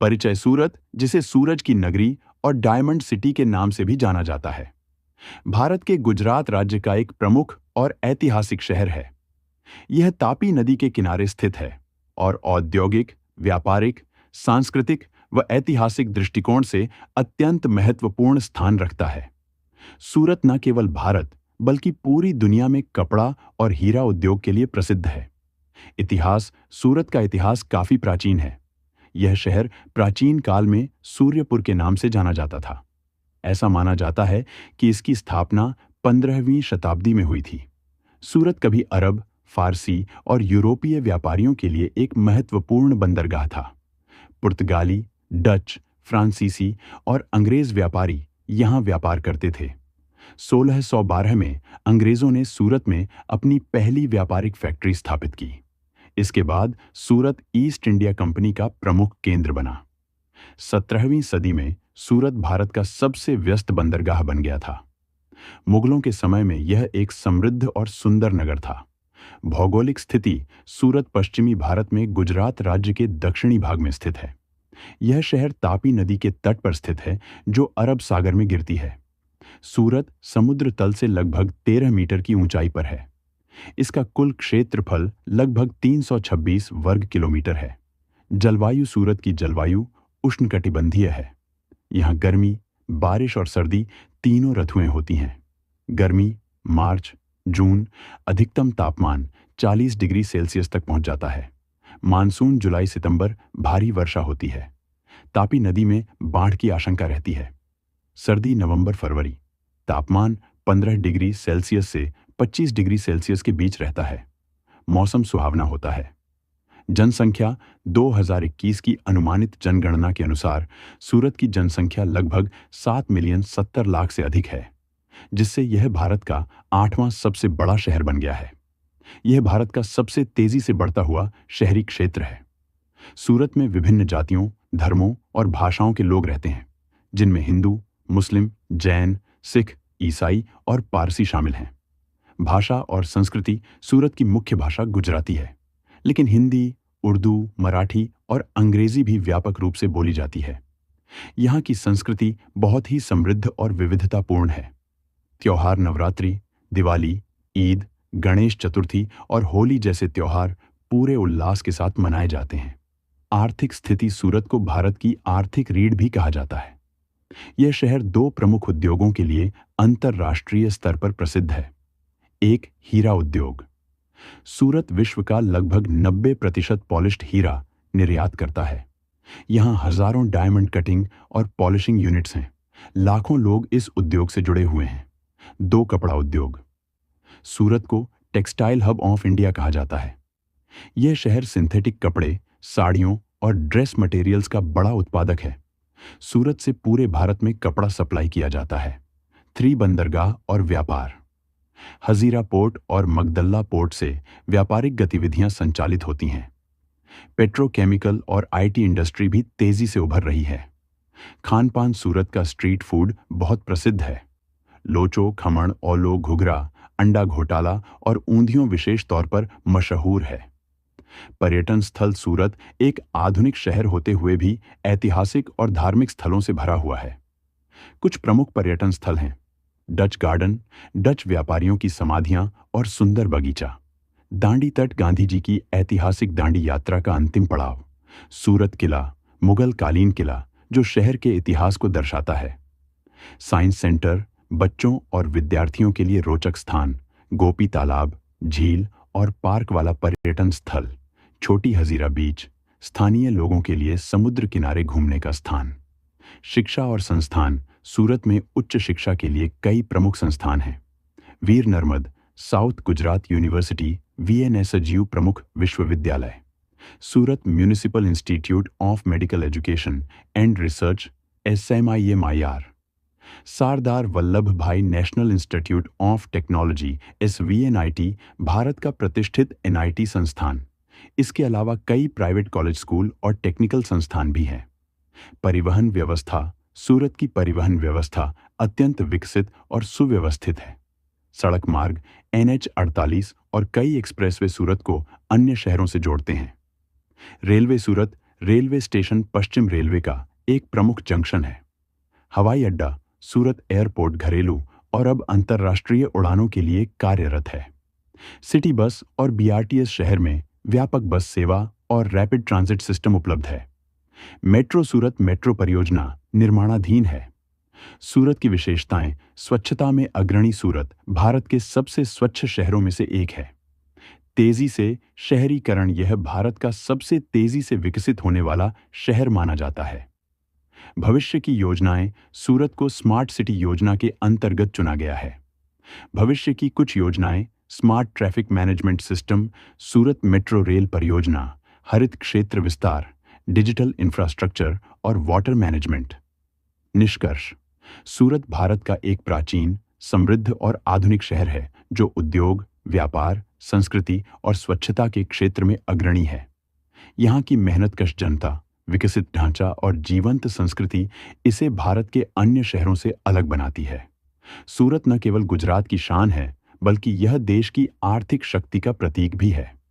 परिचय सूरत, जिसे सूरज की नगरी और डायमंड सिटी के नाम से भी जाना जाता है, भारत के गुजरात राज्य का एक प्रमुख और ऐतिहासिक शहर है। यह तापी नदी के किनारे स्थित है और औद्योगिक, व्यापारिक, सांस्कृतिक व ऐतिहासिक दृष्टिकोण से अत्यंत महत्वपूर्ण स्थान रखता है। सूरत न केवल भारत बल्कि पूरी दुनिया में कपड़ा और हीरा उद्योग के लिए प्रसिद्ध है। सूरत का इतिहास काफी प्राचीन है। यह शहर प्राचीन काल में सूर्यपुर के नाम से जाना जाता था। ऐसा माना जाता है कि इसकी स्थापना 15वीं शताब्दी में हुई थी। सूरत कभी अरब, फारसी और यूरोपीय व्यापारियों के लिए एक महत्वपूर्ण बंदरगाह था। पुर्तगाली, डच, फ्रांसीसी और अंग्रेज व्यापारी यहाँ व्यापार करते थे। 1612 में अंग्रेजों ने सूरत में अपनी पहली व्यापारिक फैक्ट्री स्थापित की। इसके बाद सूरत ईस्ट इंडिया कंपनी का प्रमुख केंद्र बना। 17वीं सदी में सूरत भारत का सबसे व्यस्त बंदरगाह बन गया था। मुगलों के समय में यह एक समृद्ध और सुंदर नगर था। भौगोलिक स्थिति सूरत पश्चिमी भारत में गुजरात राज्य के दक्षिणी भाग में स्थित है। यह शहर तापी नदी के तट पर स्थित है, जो अरब सागर में गिरती है। सूरत समुद्र तल से लगभग 13 मीटर की ऊंचाई पर है। इसका कुल क्षेत्रफल लगभग 326 वर्ग किलोमीटर है। जलवायु सूरत की जलवायु उष्णकटिबंधीय है। यहाँ गर्मी, बारिश और सर्दी तीनों ऋतुएं होती हैं। गर्मी मार्च, जून अधिकतम तापमान 40 डिग्री सेल्सियस तक पहुंच जाता है। मानसून जुलाई सितंबर भारी वर्षा होती है। तापी नदी में बाढ़ की आशंका रहती है। सर्दी नवंबर फरवरी, तापमान 15 डिग्री सेल्सियस से 25 डिग्री सेल्सियस के बीच रहता है। मौसम सुहावना होता है। जनसंख्या 2021 की अनुमानित जनगणना के अनुसार सूरत की जनसंख्या लगभग 7,70,00,000 से अधिक है, जिससे यह भारत का 8वां सबसे बड़ा शहर बन गया है। यह भारत का सबसे तेजी से बढ़ता हुआ शहरी क्षेत्र है। सूरत में विभिन्न जातियों, धर्मों और भाषाओं के लोग रहते हैं, जिनमें हिंदू, मुस्लिम, जैन, सिख, ईसाई और पारसी शामिल हैं। भाषा और संस्कृति सूरत की मुख्य भाषा गुजराती है, लेकिन हिंदी, उर्दू, मराठी और अंग्रेजी भी व्यापक रूप से बोली जाती है। यहाँ की संस्कृति बहुत ही समृद्ध और विविधतापूर्ण है। त्योहार नवरात्रि, दिवाली, ईद, गणेश चतुर्थी और होली जैसे त्योहार पूरे उल्लास के साथ मनाए जाते हैं। आर्थिक स्थिति सूरत को भारत की आर्थिक रीढ़ भी कहा जाता है। यह शहर 2 प्रमुख उद्योगों के लिए अंतर्राष्ट्रीय स्तर पर प्रसिद्ध है। एक, हीरा उद्योग। सूरत विश्व का लगभग 90% पॉलिश्ड हीरा निर्यात करता है। यहाँ हजारों डायमंड कटिंग और पॉलिशिंग यूनिट्स हैं। लाखों लोग इस उद्योग से जुड़े हुए हैं। 2, कपड़ा उद्योग। सूरत को टेक्सटाइल हब ऑफ इंडिया कहा जाता है। यह शहर सिंथेटिक कपड़े, साड़ियों और ड्रेस मटेरियल्स का बड़ा उत्पादक है। सूरत से पूरे भारत में कपड़ा सप्लाई किया जाता है। 3, बंदरगाह और व्यापार। हजीरा पोर्ट और मगदल्ला पोर्ट से व्यापारिक गतिविधियां संचालित होती हैं। पेट्रोकेमिकल और आईटी इंडस्ट्री भी तेजी से उभर रही है। खान-पान सूरत का स्ट्रीट फूड बहुत प्रसिद्ध है। लोचो, खमण, ओलो, घुघरा, अंडा घोटाला और ऊंधियों विशेष तौर पर मशहूर है। पर्यटन स्थल सूरत एक आधुनिक शहर होते हुए भी ऐतिहासिक और धार्मिक स्थलों से भरा हुआ है। कुछ प्रमुख पर्यटन स्थल हैं: डच गार्डन, डच व्यापारियों की समाधियां और सुंदर बगीचा। दांडी तट, गांधी जी की ऐतिहासिक दांडी यात्रा का अंतिम पड़ाव। सूरत किला, मुगल कालीन किला, जो शहर के इतिहास को दर्शाता है। साइंस सेंटर, बच्चों और विद्यार्थियों के लिए रोचक स्थान। गोपी तालाब, झील और पार्क वाला पर्यटन स्थल। छोटी हजीरा बीच, स्थानीय लोगों के लिए समुद्र किनारे घूमने का स्थान। शिक्षा और संस्थान, सूरत में उच्च शिक्षा के लिए कई प्रमुख संस्थान हैं। Veer Narmad, south Gujarat university, VNSGU प्रमुख विश्वविद्यालय। Surat municipal institute of medical education and research, SMIMIR। Sardar Vallabh Bhai national institute of technology, SVNIT, Bharat का प्रतिष्ठित NIT संस्थान। इसके अलावा कई प्राइवेट कॉलेज, स्कूल और टेक्निकल संस्थान भी हैं। परिवहन व्यवस्था, सूरत की परिवहन व्यवस्था अत्यंत विकसित और सुव्यवस्थित है। सड़क मार्ग, NH48 और कई एक्सप्रेसवे सूरत को अन्य शहरों से जोड़ते हैं। रेलवे सूरत रेलवे स्टेशन पश्चिम रेलवे का एक प्रमुख जंक्शन है। हवाई अड्डा सूरत एयरपोर्ट घरेलू और अब अंतर्राष्ट्रीय उड़ानों के लिए कार्यरत है। सिटी बस और बीआरटीएस शहर में व्यापक बस सेवा और रैपिड ट्रांजिट सिस्टम उपलब्ध है। मेट्रो सूरत मेट्रो परियोजना निर्माणाधीन है। सूरत की विशेषताएं। स्वच्छता में अग्रणी सूरत भारत के सबसे स्वच्छ शहरों में से एक है। तेजी से शहरीकरण। यह भारत का सबसे तेजी से विकसित होने वाला शहर माना जाता है। भविष्य की योजनाएं। सूरत को स्मार्ट सिटी योजना के अंतर्गत चुना गया है। भविष्य की कुछ योजनाएं। स्मार्ट ट्रैफिक मैनेजमेंट सिस्टम, सूरत मेट्रो रेल परियोजना, हरित क्षेत्र विस्तार, डिजिटल इंफ्रास्ट्रक्चर और वाटर मैनेजमेंट। निष्कर्ष। सूरत भारत का एक प्राचीन, समृद्ध और आधुनिक शहर है जो उद्योग, व्यापार, संस्कृति और स्वच्छता के क्षेत्र में अग्रणी है। यहाँ की मेहनतकश जनता, विकसित ढांचा और जीवंत संस्कृति इसे भारत के अन्य शहरों से अलग बनाती है। सूरत न केवल गुजरात की शान है, बल्कि यह देश की आर्थिक शक्ति का प्रतीक भी है।